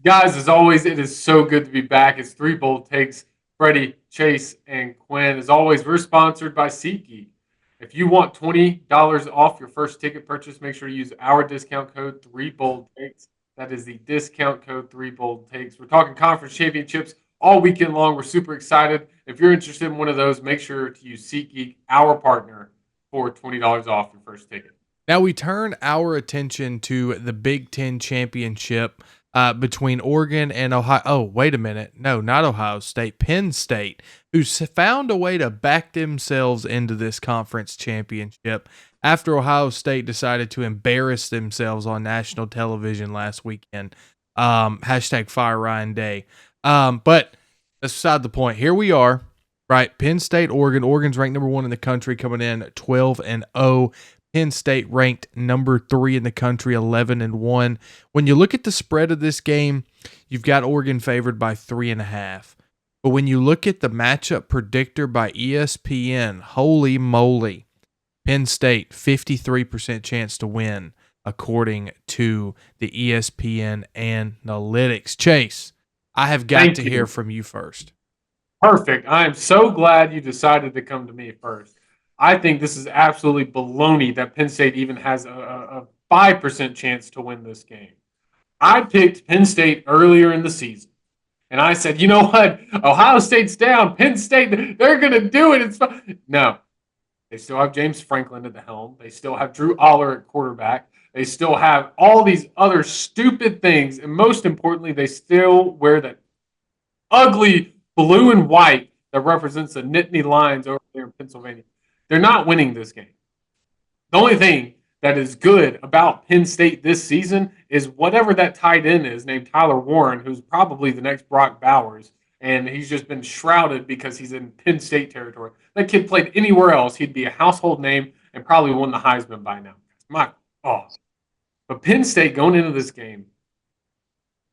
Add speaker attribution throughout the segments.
Speaker 1: Guys, as always, it is so good to be back. It's Three Bold Takes. Freddie, Chase, and Quinn. As always, we're sponsored by SeatGeek. If you want $20 off your first ticket purchase, make sure to use our discount code Three Bold Takes. That is the discount code Three Bold Takes. We're talking conference championships all weekend long. We're super excited. If you're interested in one of those, make sure to use SeatGeek, our partner, for $20 off your first ticket.
Speaker 2: Now we turn our attention to the Big Ten championship between Oregon and Ohio. Oh, wait a minute. No, not Ohio State. Penn State, who's found a way to back themselves into this conference championship after Ohio State decided to embarrass themselves on national television last weekend. Hashtag Fire Ryan Day. But that's beside the point. Here we are, right? Penn State, Oregon. Oregon's ranked number 1 in the country, coming in 12-0. Penn State ranked number 3 in the country, 11-1. When you look at the spread of this game, you've got Oregon favored by 3.5. But when you look at the matchup predictor by ESPN, holy moly, Penn State 53% chance to win according to the ESPN analytics. Chase, I have got to hear from you first.
Speaker 1: Perfect. I am so glad you decided to come to me first. I think this is absolutely baloney that Penn State even has a 5% chance to win this game. I picked Penn State earlier in the season. And I said, you know what? Ohio State's down. Penn State, they're going to do it. It's fun. No. They still have James Franklin at the helm. They still have Drew Aller at quarterback. They still have all these other stupid things. And most importantly, they still wear that ugly blue and white that represents the Nittany Lions over there in Pennsylvania. They're not winning this game. The only thing that is good about Penn State this season is whatever that tight end is named Tyler Warren, who's probably the next Brock Bowers, and he's just been shrouded because he's in Penn State territory. That kid played anywhere else, he'd be a household name and probably won the Heisman by now. But Penn State going into this game,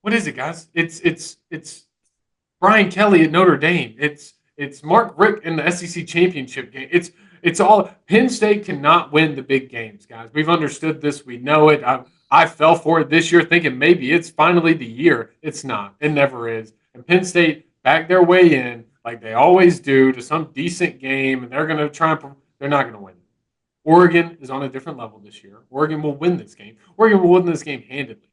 Speaker 1: what is it, guys? It's Brian Kelly at Notre Dame. It's Mark Richt in the SEC championship game. It's all Penn State cannot win the big games, guys. We've understood this. We know it. I fell for it this year thinking maybe it's finally the year. It's not. It never is. And Penn State backed their way in like they always do to some decent game, and they're going to try and they're not going to win. Oregon is on a different level this year. Oregon will win this game. Oregon will win this game handedly.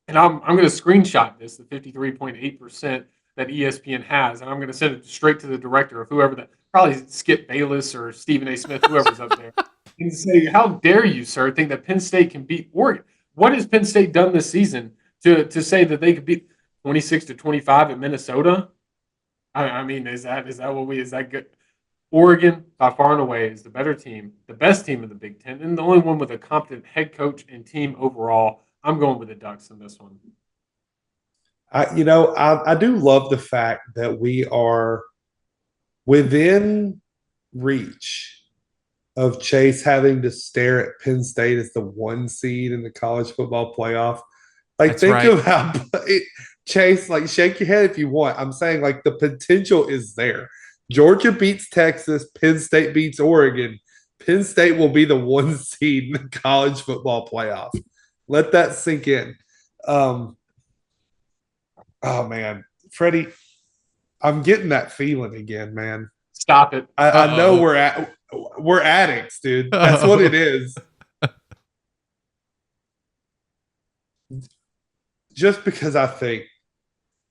Speaker 1: And I'm going to screenshot this, the 53.8% that ESPN has, and I'm going to send it straight to the director of whoever that, probably Skip Bayless or Stephen A. Smith, whoever's up there, and say, how dare you, sir, think that Penn State can beat Oregon? What has Penn State done this season to say that they could beat 26-25 at Minnesota? I mean, is that good? Oregon, by far and away, is the better team, the best team in the Big Ten, and the only one with a competent head coach and team overall. I'm going with the Ducks in this one.
Speaker 3: I do love the fact that we are within reach of Chase having to stare at Penn State as the 1 seed in the college football playoff. Like,
Speaker 2: That's
Speaker 3: think
Speaker 2: right.
Speaker 3: of how Chase, like, shake your head if you want. I'm saying, like, the potential is there. Georgia beats Texas, Penn State beats Oregon. Penn State will be the 1 seed in the college football playoff. Let that sink in. Oh man, Freddie, I'm getting that feeling again, man.
Speaker 1: Stop it.
Speaker 3: I know we're addicts, dude. That's what it is. Just because I think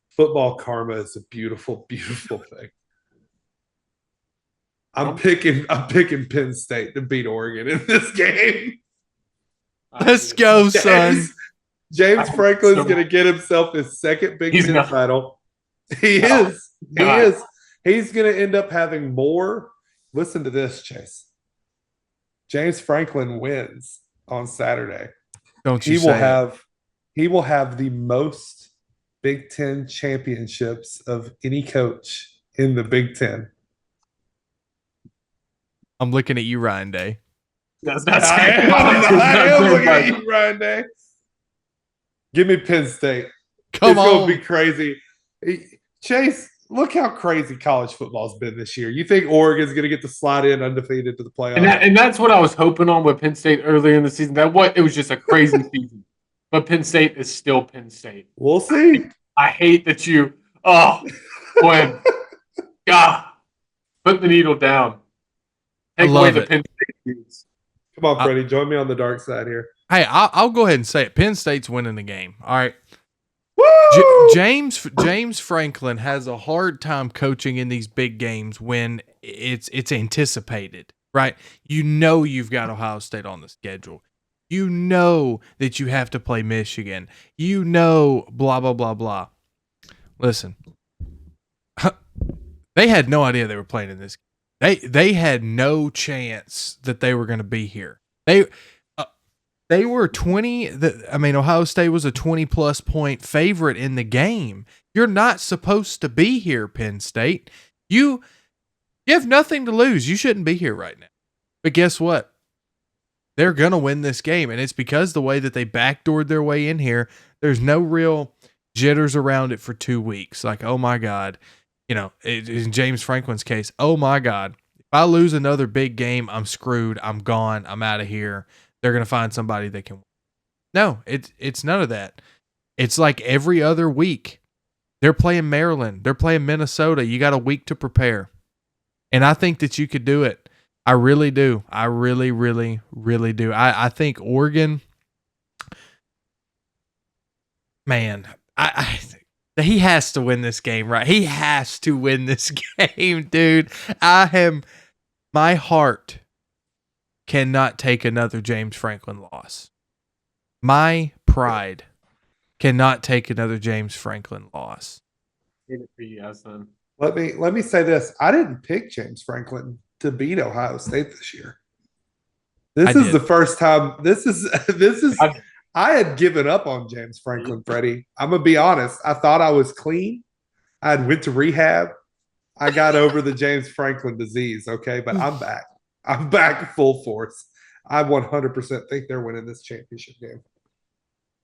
Speaker 3: football karma is a beautiful, beautiful thing. I'm picking Penn State to beat Oregon in this game.
Speaker 2: Let's go, son.
Speaker 3: James Franklin's going to get himself his second Big Ten title. He is. He is. He's going to end up having more. Listen to this, Chase. James Franklin wins on Saturday.
Speaker 2: Don't you say
Speaker 3: he will have the most Big Ten championships of any coach in the Big Ten.
Speaker 2: I'm looking at you, Ryan Day.
Speaker 1: That's not
Speaker 3: I am looking at you, Ryan Day. Give me Penn State.
Speaker 2: Come on.
Speaker 3: It's going to be crazy. Chase, look how crazy college football's been this year. You think Oregon's going to get to slide in undefeated to the playoffs?
Speaker 1: And that's what I was hoping on with Penn State earlier in the season. It was just a crazy season. but Penn State is still Penn State.
Speaker 3: We'll see.
Speaker 1: I hate that you. Oh, Gwen. God, put the needle down. Take away
Speaker 2: love
Speaker 1: the
Speaker 2: it.
Speaker 1: Penn State news.
Speaker 3: Come on, Freddie. Join me on the dark side here.
Speaker 2: Hey, I'll go ahead and say it. Penn State's winning the game. All right.
Speaker 3: Woo!
Speaker 2: James Franklin has a hard time coaching in these big games when it's anticipated, right? You know you've got Ohio State on the schedule. You know that you have to play Michigan. You know blah blah blah blah. Listen, they had no idea they were playing in this. They had no chance that they were going to be here. They were 20. Ohio State was a 20-plus point favorite in the game. You're not supposed to be here, Penn State. You have nothing to lose. You shouldn't be here right now. But guess what? They're going to win this game, and it's because the way that they backdoored their way in here, there's no real jitters around it for 2 weeks. Like, oh, my God. In James Franklin's case, oh, my God. If I lose another big game, I'm screwed. I'm gone. I'm out of here. They're going to find somebody that can win. No, it's none of that. It's like every other week. They're playing Maryland. They're playing Minnesota. You got a week to prepare. And I think that you could do it. I really do. I really, really, really do. I think Oregon, man, he has to win this game, right? He has to win this game, dude. My heart cannot take another James Franklin loss. My pride cannot take another James Franklin loss.
Speaker 3: Let me say this. I didn't pick James Franklin to beat Ohio State this year. This is the first time. I had given up on James Franklin, Freddie. I'm gonna be honest. I thought I was clean. I had went to rehab. I got over the James Franklin disease. Okay, but I'm back. I'm back full force. I 100% think they're winning this championship game.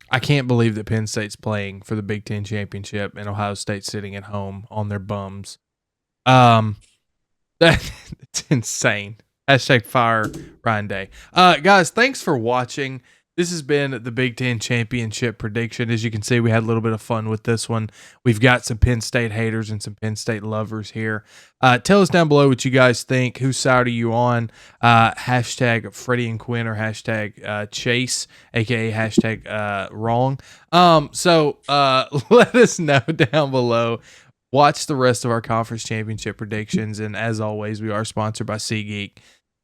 Speaker 2: I can't believe that Penn State's playing for the Big Ten championship and Ohio State's sitting at home on their bums. That's insane. Hashtag fire Ryan Day. Guys, thanks for watching. This has been the Big Ten Championship prediction. As you can see, we had a little bit of fun with this one. We've got some Penn State haters and some Penn State lovers here. Tell us down below what you guys think. Whose side are you on? Hashtag Freddie and Quinn or hashtag Chase, a.k.a. hashtag wrong. So let us know down below. Watch the rest of our conference championship predictions. And as always, we are sponsored by SeatGeek.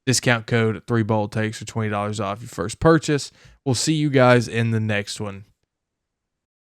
Speaker 2: Discount code 3BoldTakes for $20 off your first purchase. We'll see you guys in the next one.